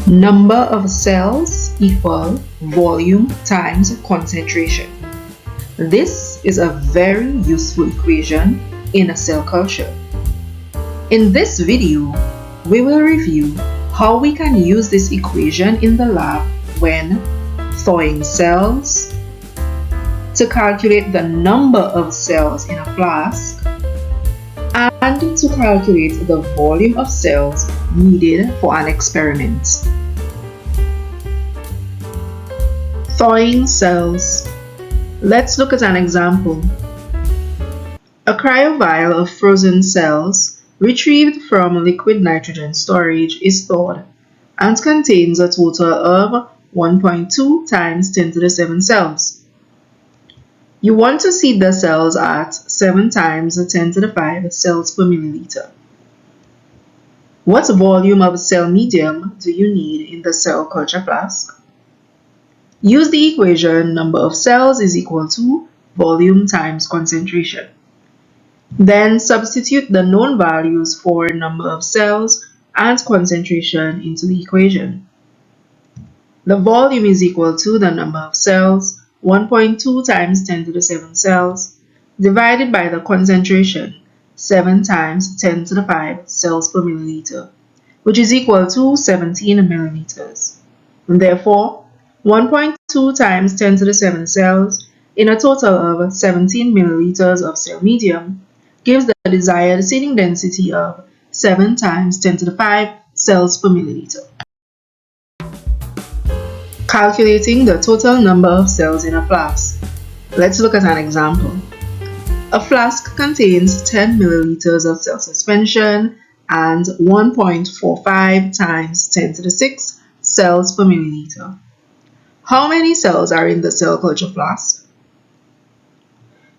Number of cells equal volume times concentration. This is a very useful equation in a cell culture. In this video, we will review how we can use this equation in the lab when thawing cells, to calculate the number of cells in a flask, and to calculate the volume of cells needed for an experiment. Thawing cells. Let's look at an example. A cryovial of frozen cells retrieved from liquid nitrogen storage is thawed and contains a total of 1.2 times 10 to the 7 cells. You want to seed the cells at 7 times 10 to the 5 cells per milliliter. What volume of cell medium do you need in the cell culture flask? Use the equation number of cells is equal to volume times concentration. Then substitute the known values for number of cells and concentration into the equation. The volume is equal to the number of cells, 1.2 times 10 to the 7 cells, divided by the concentration, 7 times 10 to the 5 cells per milliliter, which is equal to 17 milliliters. And therefore, 1.2 times 10 to the 7 cells in a total of 17 milliliters of cell medium gives the desired seeding density of 7 times 10 to the 5 cells per milliliter. Calculating the total number of cells in a flask. Let's look at an example. A flask contains 10 milliliters of cell suspension and 1.45 times 10 to the 6 cells per milliliter. How many cells are in the cell culture flask?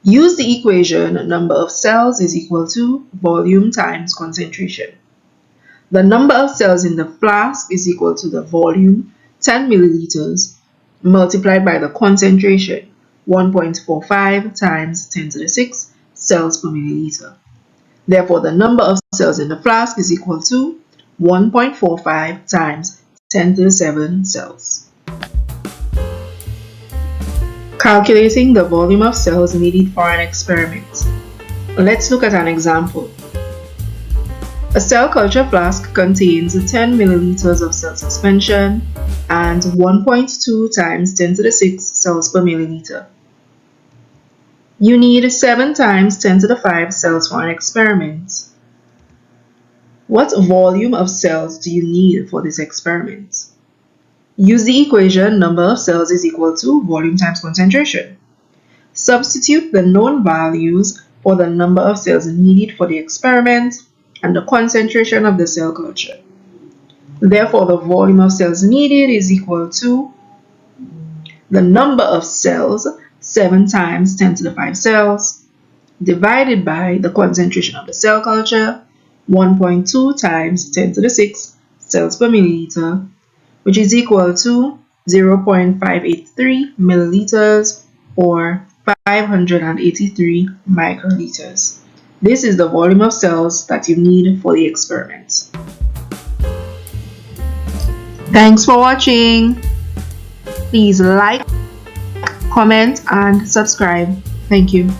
Use the equation number of cells is equal to volume times concentration. The number of cells in the flask is equal to the volume, 10 milliliters, multiplied by the concentration, 1.45 times 10 to the 6 cells per milliliter. Therefore, the number of cells in the flask is equal to 1.45 times 10 to the 7 cells. Calculating the volume of cells needed for an experiment. Let's look at an example. A cell culture flask contains 10 milliliters of cell suspension and 1.2 times 10 to the 6 cells per milliliter. You need 7 times 10 to the 5 cells for an experiment. What volume of cells do you need for this experiment? Use the equation number of cells is equal to volume times concentration. Substitute the known values for the number of cells needed for the experiment and the concentration of the cell culture. Therefore, the volume of cells needed is equal to the number of cells, 7 times 10 to the 5 cells, divided by the concentration of the cell culture, 1.2 times 10 to the 6 cells per milliliter, which is equal to 0.583 milliliters or 583 microliters. This is the volume of cells that you need for the experiment. Thanks for watching. Please like, comment, and subscribe. Thank you.